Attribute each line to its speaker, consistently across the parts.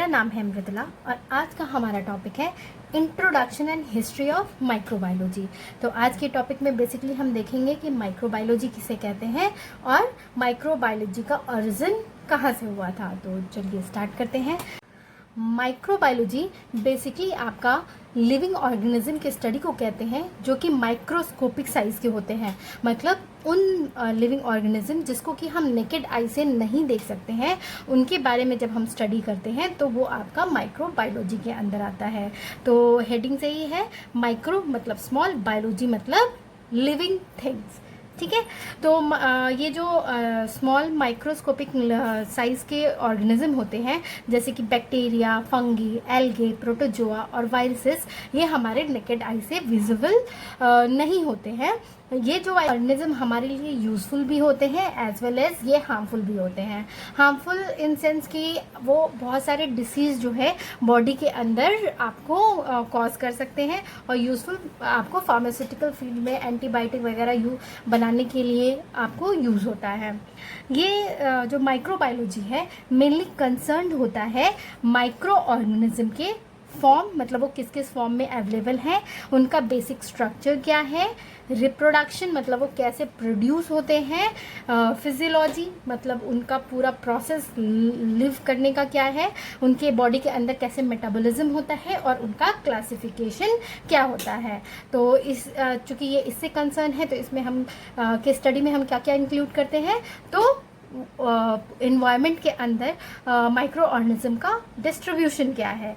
Speaker 1: मेरा नाम है मृदुला और आज का हमारा टॉपिक है introduction and history of microbiology. तो आज के टॉपिक में बेसिकली हम देखेंगे कि माइक्रोबायोलॉजी किसे कहते हैं और माइक्रोबायोलॉजी का ओरिजिन कहाँ से हुआ था। तो चलिए स्टार्ट करते हैं। माइक्रोबायोलॉजी बेसिकली आपका लिविंग ऑर्गेनिज्म के स्टडी को कहते हैं जो कि माइक्रोस्कोपिक साइज़ के होते हैं। मतलब उन लिविंग ऑर्गेनिज्म जिसको कि हम नेकेड आई से नहीं देख सकते हैं, उनके बारे में जब हम स्टडी करते हैं तो वो आपका माइक्रोबायोलॉजी के अंदर आता है। तो हेडिंग से ही है, माइक्रो मतलब स्मॉल, बायोलॉजी मतलब लिविंग थिंग्स। ठीक है। तो ये जो स्मॉल माइक्रोस्कोपिक साइज़ के ऑर्गेनिज्म होते हैं जैसे कि बैक्टीरिया, फंगी, एल्गे, प्रोटोजोआ और वायरसेस, ये हमारे नेकेड आई से विजिबल नहीं होते हैं। ये जो ऑर्गेनिज्म हमारे लिए यूज़फुल भी होते हैं एज वेल एज ये हार्मफुल भी होते हैं। हार्मफुल इन सेंस कि वो बहुत सारे डिसीज़ जो है बॉडी के अंदर आपको कॉज कर सकते हैं, और यूज़फुल आपको फार्मास्यूटिकल फील्ड में एंटीबायोटिक वगैरह बनाने के लिए आपको यूज़ होता है। ये जो माइक्रोबायोलॉजी है मेनली कंसर्न होता है माइक्रो ऑर्गेनिज्म के फॉर्म, मतलब वो किस किस फॉर्म में अवेलेबल हैं, उनका बेसिक स्ट्रक्चर क्या है, रिप्रोडक्शन मतलब वो कैसे प्रोड्यूस होते हैं, फिजियोलॉजी मतलब उनका पूरा प्रोसेस लिव करने का क्या है, उनके बॉडी के अंदर कैसे मेटाबॉलिज्म होता है और उनका क्लासिफिकेशन क्या होता है। तो इस चूँकि ये इससे कंसर्न है तो इसमें हम के स्टडी में हम क्या क्या इंक्लूड करते हैं। तो इन्वायरमेंट के अंदर माइक्रो ऑर्गेनिज्म का डिस्ट्रीब्यूशन क्या है,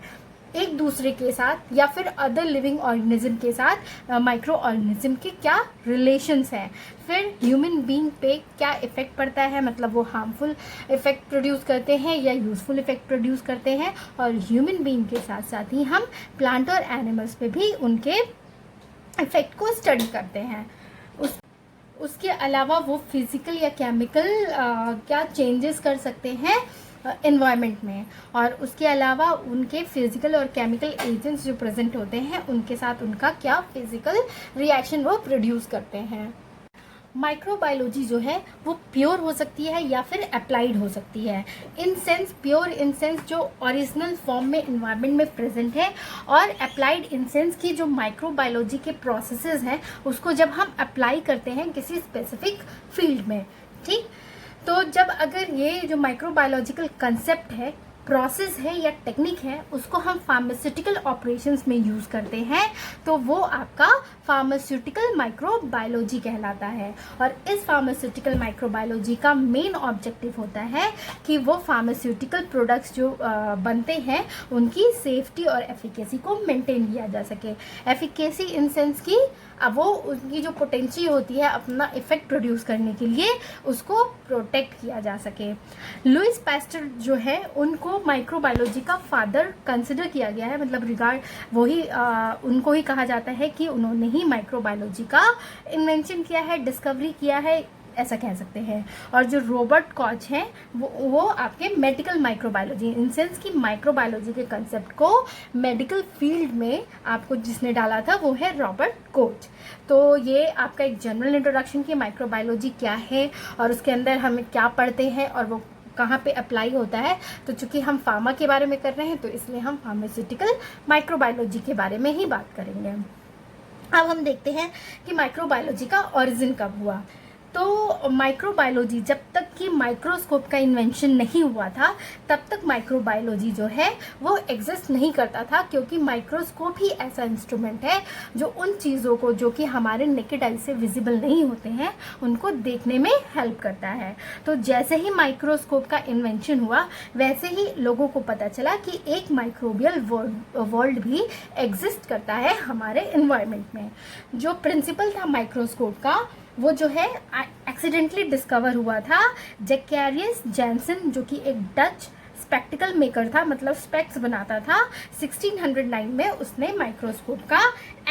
Speaker 1: एक दूसरे के साथ या फिर अदर लिविंग ऑर्गेनिज्म के साथ माइक्रो ऑर्गेनिज्म के क्या रिलेशंस हैं, फिर ह्यूमन बीइंग पे क्या इफ़ेक्ट पड़ता है, मतलब वो हार्मफुल इफ़ेक्ट प्रोड्यूस करते हैं या यूज़फुल इफ़ेक्ट प्रोड्यूस करते हैं, और ह्यूमन बीइंग के साथ साथ ही हम प्लांट और एनिमल्स पे भी उनके इफ़ेक्ट को स्टडी करते हैं। उसके अलावा वो फिज़िकल या केमिकल क्या चेंजेस कर सकते हैं एनवायरनमेंट में, और उसके अलावा उनके फिज़िकल और केमिकल एजेंट्स जो प्रेजेंट होते हैं उनके साथ उनका क्या फिज़िकल रिएक्शन वो प्रोड्यूस करते हैं। माइक्रोबायोलॉजी जो है वो प्योर हो सकती है या फिर अप्लाइड हो सकती है। In sense pure in sense जो ओरिजिनल फॉर्म में इन्वायरमेंट में प्रेजेंट है, और अप्लाइड इन सेंस की जो माइक्रोबायोलॉजी के प्रोसेसेस हैं उसको जब हम अप्लाई करते हैं किसी स्पेसिफिक फील्ड में। ठीक, तो जब अगर ये जो माइक्रोबायोलॉजिकल कंसेप्ट है, प्रोसेस है या टेक्निक है, उसको हम फार्मास्यूटिकल ऑपरेशंस में यूज़ करते हैं तो वो आपका फार्मास्यूटिकल माइक्रोबायोलॉजी कहलाता है। और इस फार्मास्यूटिकल माइक्रोबायोलॉजी का मेन ऑब्जेक्टिव होता है कि वो फार्मास्यूटिकल प्रोडक्ट्स जो बनते हैं उनकी सेफ्टी और एफिकेसी को मेंटेन किया जा सके। एफिकेसी इन सेंस की अब वो उनकी जो पोटेंशियल होती है अपना इफेक्ट प्रोड्यूस करने के लिए उसको प्रोटेक्ट किया जा सके। लुइस पैस्टर जो है उनको माइक्रोबायोलॉजी का फादर कंसिडर किया गया है, मतलब रिगार्ड वही उनको ही कहा जाता है कि उन्होंने ही माइक्रोबायोलॉजी का इन्वेंशन किया है, डिस्कवरी किया है, ऐसा कह सकते हैं। और जो रॉबर्ट कॉच हैं वो आपके मेडिकल माइक्रोबायोलॉजी इन सेंस की माइक्रोबायोलॉजी के कंसेप्ट को मेडिकल फील्ड में आपको जिसने डाला था वो है रॉबर्ट कोच। तो ये आपका एक जनरल इंट्रोडक्शन की माइक्रोबायोलॉजी क्या है और उसके अंदर हमें क्या पढ़ते हैं और वो कहाँ पे अप्लाई होता है। तो चूंकि हम फार्मा के बारे में कर रहे हैं तो इसलिए हम फार्मास्यूटिकल माइक्रोबायोलॉजी के बारे में ही बात करेंगे। अब हम देखते हैं कि माइक्रोबायोलॉजी का ओरिजिन कब हुआ। तो माइक्रोबायोलॉजी जब तक कि माइक्रोस्कोप का इन्वेंशन नहीं हुआ था तब तक माइक्रोबायोलॉजी जो है वो एग्जिस्ट नहीं करता था, क्योंकि माइक्रोस्कोप ही ऐसा इंस्ट्रूमेंट है जो उन चीज़ों को जो कि हमारे नेकेड आई से विजिबल नहीं होते हैं उनको देखने में हेल्प करता है। तो जैसे ही माइक्रोस्कोप का इन्वेंशन हुआ वैसे ही लोगों को पता चला कि एक माइक्रोबियल वर्ल्ड भी एग्जिस्ट करता है हमारे इन्वायरमेंट में। जो प्रिंसिपल था माइक्रोस्कोप का वो जो है एक्सीडेंटली डिस्कवर हुआ था जैकेरियस जैनसन, जो कि एक डच स्पेक्टिकल मेकर था, मतलब स्पेक्स बनाता था। 1609 में उसने माइक्रोस्कोप का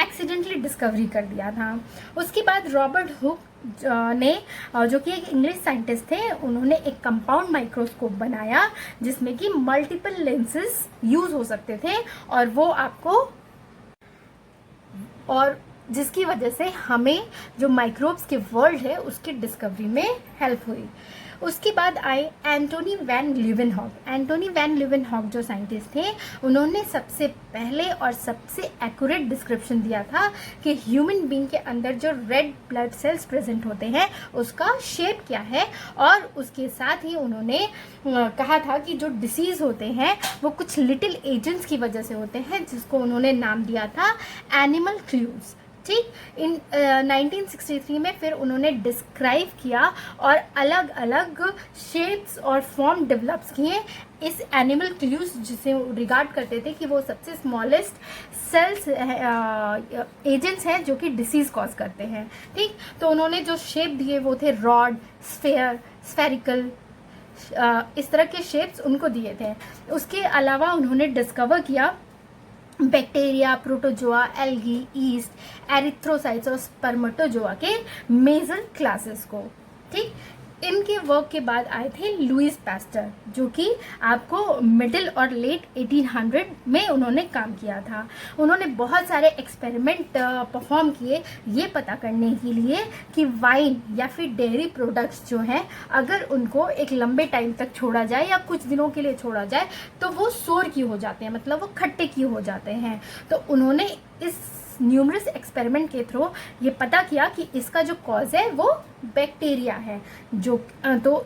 Speaker 1: एक्सीडेंटली डिस्कवरी कर दिया था। उसके बाद रॉबर्ट हुक ने, जो कि एक इंग्लिश साइंटिस्ट थे, उन्होंने एक कंपाउंड माइक्रोस्कोप बनाया जिसमें कि मल्टीपल लेंसेज यूज हो सकते थे, और वो आपको और जिसकी वजह से हमें जो माइक्रोब्स के वर्ल्ड है उसकी डिस्कवरी में हेल्प हुई। उसके बाद आए Antonie van Leeuwenhoek. Antonie van Leeuwenhoek जो साइंटिस्ट थे, उन्होंने सबसे पहले और सबसे एक्यूरेट डिस्क्रिप्शन दिया था कि ह्यूमन बीइंग के अंदर जो रेड ब्लड सेल्स प्रेजेंट होते हैं उसका शेप क्या है, और उसके साथ ही उन्होंने कहा था कि जो डिसीज़ होते हैं वो कुछ लिटिल एजेंट्स की वजह से होते हैं, जिसको उन्होंने नाम दिया था एनिमल क्लूज। ठीक, इन 1963 में फिर उन्होंने डिस्क्राइब किया और अलग अलग शेप्स और फॉर्म डेवलप्स किए इस एनिमल क्लूज, जिसे रिगार्ड करते थे कि वो सबसे स्मॉलेस्ट सेल्स एजेंट्स हैं जो कि डिसीज़ कॉज करते हैं। ठीक, तो उन्होंने जो शेप दिए वो थे रॉड, स्फेयर, स्फेरिकल, इस तरह के शेप्स उनको दिए थे। उसके अलावा उन्होंने डिस्कवर किया bacteria, protozoa, algae, east, erythrocytes और स्पर्मेटोजोआ के मेजर क्लासेस को। ठीक, इनके वर्क के बाद आए थे लुईस पास्टर, जो कि आपको मिडिल और लेट 1800 में उन्होंने काम किया था। उन्होंने बहुत सारे एक्सपेरिमेंट परफॉर्म किए ये पता करने के लिए कि वाइन या फिर डेयरी प्रोडक्ट्स जो हैं, अगर उनको एक लंबे टाइम तक छोड़ा जाए या कुछ दिनों के लिए छोड़ा जाए तो वो सोर की हो जाते हैं, मतलब वो खट्टे की हो जाते हैं। तो उन्होंने इस न्यूमरस एक्सपेरिमेंट के थ्रू ये पता किया कि इसका जो कॉज है वो बैक्टीरिया है, जो तो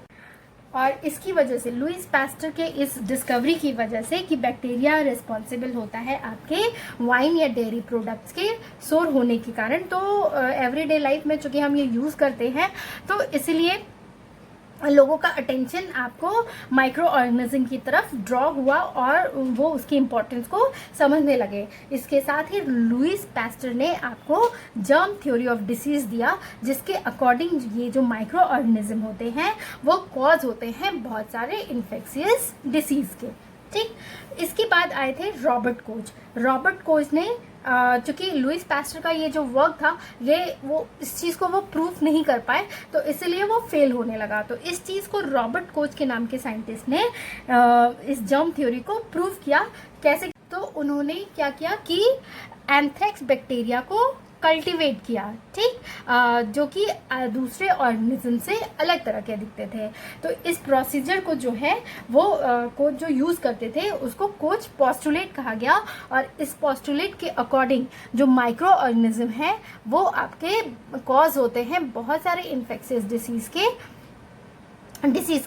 Speaker 1: और इसकी वजह से लुईस पास्टर के इस डिस्कवरी की वजह से कि बैक्टीरिया रिस्पॉन्सिबल होता है आपके वाइन या डेयरी प्रोडक्ट्स के सोर होने के कारण, तो एवरीडे लाइफ में चूँकि हम ये यूज़ करते हैं तो इसलिए लोगों का अटेंशन आपको माइक्रो ऑर्गेनिज्म की तरफ ड्रॉ हुआ और वो उसकी इम्पोर्टेंस को समझने लगे। इसके साथ ही लुईस पास्टर ने आपको जर्म थ्योरी ऑफ डिसीज़ दिया, जिसके अकॉर्डिंग ये जो माइक्रो ऑर्गेनिज्म होते हैं वो कॉज होते हैं बहुत सारे इन्फेक्शियस डिसीज़ के। ठीक, इसके बाद आए थे रॉबर्ट कोच। रॉबर्ट कोच ने चूँकि लुईस पास्टर का ये जो वर्क था वो इस चीज़ को वो प्रूफ नहीं कर पाए, तो इसलिए वो फेल होने लगा। तो इस चीज़ को रॉबर्ट कोच के नाम के साइंटिस्ट ने इस जर्म थ्योरी को प्रूव किया। कैसे? तो उन्होंने क्या किया कि एंथ्रेक्स बैक्टीरिया को कल्टीवेट किया। ठीक, जो कि दूसरे ऑर्गेनिज्म से अलग तरह के दिखते थे। तो इस प्रोसीजर को जो है वो कोच जो यूज़ करते थे उसको कोच पोस्टुलेट कहा गया, और इस पोस्टुलेट के अकॉर्डिंग जो माइक्रो ऑर्गेनिज्म है वो आपके कॉज होते हैं बहुत सारे इन्फेक्शियस डिसीज़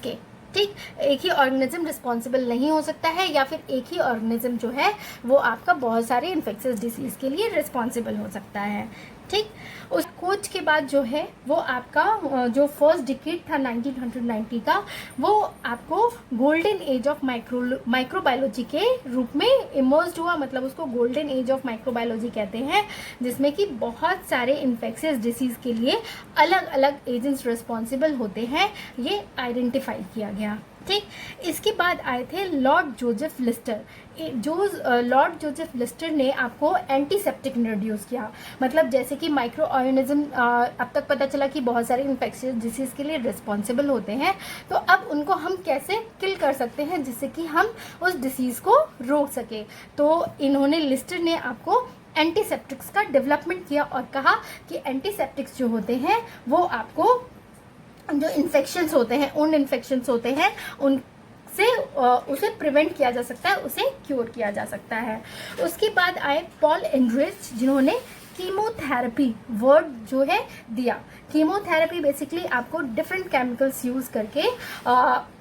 Speaker 1: के। ठीक, एक ही ऑर्गेनिज्म रिस्पॉन्सिबल नहीं हो सकता है, या फिर एक ही ऑर्गेनिज्म जो है वो आपका बहुत सारे इन्फेक्शियस डिसीज़ के लिए रिस्पॉन्सिबल हो सकता है। ठीक, उस कोच के बाद जो है वो आपका जो फर्स्ट डिकेड था 1990 का, वो आपको गोल्डन एज ऑफ माइक्रोबायोलॉजी के रूप में इमर्ज हुआ, मतलब उसको गोल्डन एज ऑफ माइक्रोबायोलॉजी कहते हैं, जिसमें कि बहुत सारे इन्फेक्शियस डिसीज़ के लिए अलग अलग एजेंट्स रिस्पॉन्सिबल होते हैं, ये आइडेंटिफाई किया गया। ठीक, इसके बाद आए थे Lord Joseph Lister. Lord Joseph Lister ने आपको एंटीसेप्टिक इंट्रोड्यूस किया, मतलब जैसे कि माइक्रो ऑर्गेनिज्म अब तक पता चला कि बहुत सारे इन्फेक्शियस डिसीज़ के लिए रिस्पॉन्सिबल होते हैं, तो अब उनको हम कैसे किल कर सकते हैं जिससे कि हम उस डिसीज़ को रोक सके। तो इन्होंने लिस्टर ने आपको एंटीसेप्टिक्स का डेवलपमेंट किया और कहा कि एंटीसेप्टिक्स जो होते हैं वो आपको जो इन्फेक्शंस होते हैं, उन इन्फेक्शंस होते हैं उनसे उसे प्रिवेंट किया जा सकता है, उसे क्योर किया जा सकता है। उसके बाद आए पॉल एंड्रिच, जिन्होंने कीमोथेरेपी वर्ड जो है दिया। कीमोथेरेपी बेसिकली आपको डिफरेंट केमिकल्स यूज़ करके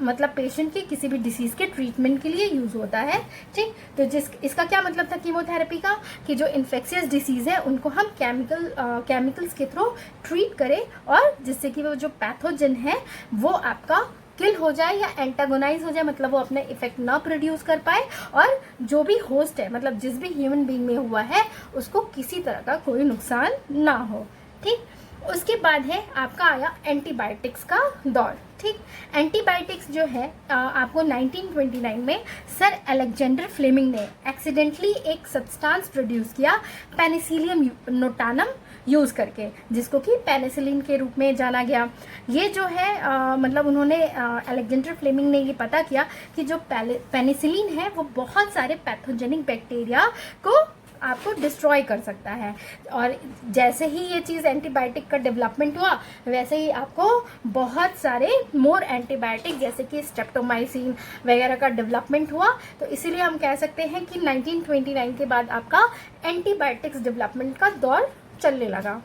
Speaker 1: मतलब पेशेंट के किसी भी डिसीज़ के ट्रीटमेंट के लिए यूज़ होता है। ठीक, तो इसका क्या मतलब था कीमोथेरेपी का, कि जो इन्फेक्शियस डिसीज़ है उनको हम केमिकल्स के थ्रू ट्रीट करें, और जिससे कि वो जो पैथोजन है वो आपका किल हो जाए या एंटागोनाइज हो जाए, मतलब वो अपना इफेक्ट ना प्रोड्यूस कर पाए, और जो भी होस्ट है, मतलब जिस भी ह्यूमन बीइंग में हुआ है उसको किसी तरह का कोई नुकसान ना हो। ठीक, उसके बाद है आपका आया एंटीबायोटिक्स का दौर। ठीक, एंटीबायोटिक्स जो है आपको 1929 में सर अलेक्जेंडर फ्लेमिंग ने एक्सीडेंटली एक सब्सटेंस प्रोड्यूस किया पेनिसिलियम नोटानम यूज़ करके, जिसको कि पेनिसिलिन के रूप में जाना गया। ये जो है मतलब उन्होंने अलेक्जेंडर फ्लेमिंग ने ये पता किया कि जो पेनिसिलिन है वो बहुत सारे पैथोजेनिक बैक्टीरिया को आपको डिस्ट्रॉय कर सकता है। और जैसे ही ये चीज़ एंटीबायोटिक का डेवलपमेंट हुआ, वैसे ही आपको बहुत सारे मोर एंटीबायोटिक जैसे कि स्ट्रेप्टोमाइसिन वगैरह का डेवलपमेंट हुआ। तो इसीलिए हम कह सकते हैं कि 1929 के बाद आपका एंटीबायोटिक्स डेवलपमेंट का दौर चलने लगा।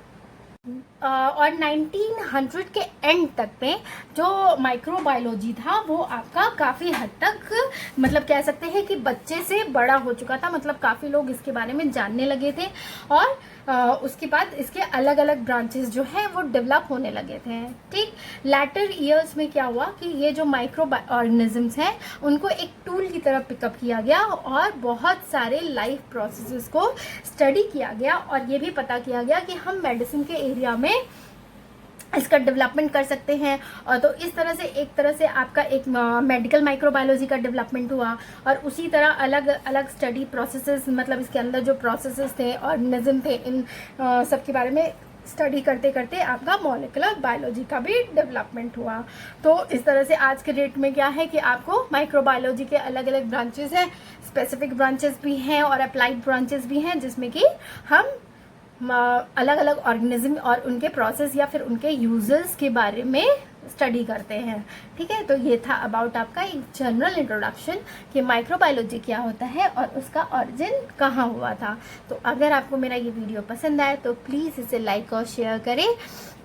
Speaker 1: और 1900 के एंड तक में जो माइक्रोबायोलॉजी था वो आपका काफ़ी हद तक मतलब कह सकते हैं कि बच्चे से बड़ा हो चुका था, मतलब काफ़ी लोग इसके बारे में जानने लगे थे। और उसके बाद इसके अलग अलग ब्रांचेस जो हैं वो डेवलप होने लगे थे। ठीक, लैटर ईयर्स में क्या हुआ कि ये जो माइक्रो ऑर्गेनिजम्स हैं उनको एक टूल की तरह पिकअप किया गया और बहुत सारे लाइफ प्रोसेसेस को स्टडी किया गया और ये भी पता किया गया कि हम मेडिसिन के एरिया में इसका डेवलपमेंट कर सकते हैं। और तो इस तरह से आपका एक मेडिकल माइक्रोबायोलॉजी का डेवलपमेंट हुआ। और उसी तरह अलग अलग स्टडी प्रोसेसेस, मतलब इसके अंदर जो प्रोसेसेस थे, ऑर्गेनिज्म थे, इन सब के बारे में स्टडी करते करते आपका मॉलिक्यूलर बायोलॉजी का भी डेवलपमेंट हुआ। तो इस तरह से आज के डेट में क्या है कि आपको माइक्रोबायोलॉजी के अलग अलग ब्रांचेस हैं, स्पेसिफिक ब्रांचेस भी हैं और अप्लाइड ब्रांचेस भी हैं, जिसमें कि हम अलग अलग ऑर्गेनिज्म और उनके प्रोसेस या फिर उनके यूजर्स के बारे में स्टडी करते हैं। ठीक है, तो ये था अबाउट आपका एक जनरल इंट्रोडक्शन कि माइक्रोबायोलॉजी क्या होता है और उसका ओरिजिन कहाँ हुआ था। तो अगर आपको मेरा ये वीडियो पसंद आए तो प्लीज़ इसे लाइक और शेयर करें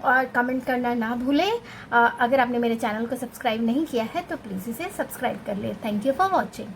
Speaker 1: और कमेंट करना ना भूलें। अगर आपने मेरे चैनल को सब्सक्राइब नहीं किया है तो प्लीज़ इसे सब्सक्राइब कर लें। Thank you for watching.